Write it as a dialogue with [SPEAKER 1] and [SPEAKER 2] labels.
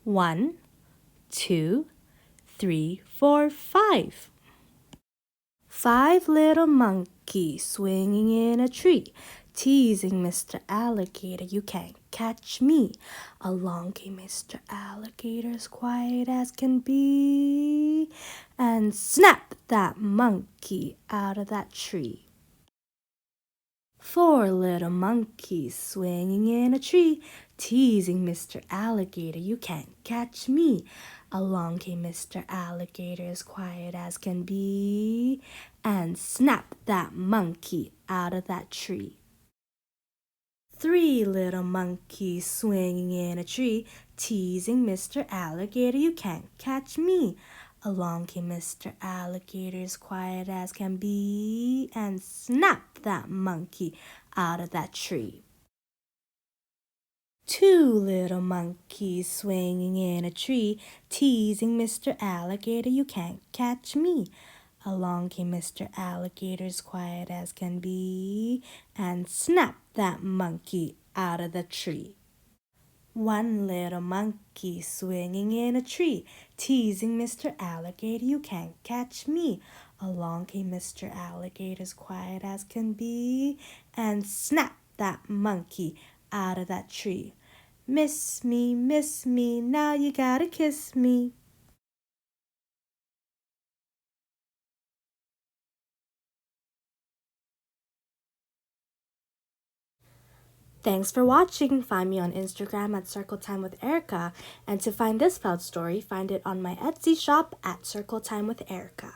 [SPEAKER 1] 1, 2, 3, 4, 5. 5 little monkeys swinging in a tree, teasing Mr. Alligator, you can't catch me. Along came Mr. Alligator, as quiet as can be, and snap that monkey out of that tree. 4 little monkeys swinging in a tree, teasing Mr. Alligator, you can't catch me. Along came Mr. Alligator, as quiet as can be, and snap that monkey out of that tree. 3 little monkeys swinging in a tree, teasing Mr. Alligator, you can't catch me. Along came Mr. Alligator, as quiet as can be, and snapped that monkey out of that tree. 2 little monkeys swinging in a tree, teasing Mr. Alligator, you can't catch me. Along came Mr. Alligator, as quiet as can be, and snapped that monkey out of the tree. 1 little monkey swinging in a tree, teasing Mr. Alligator, you can't catch me. Along came Mr. Alligator, as quiet as can be, and snapped that monkey out of that tree. Miss me, now you gotta kiss me. Thanks for watching. Find me on Instagram at Circle Time with Erica. And to find this felt story, find it on my Etsy shop at Circle Time with Erica.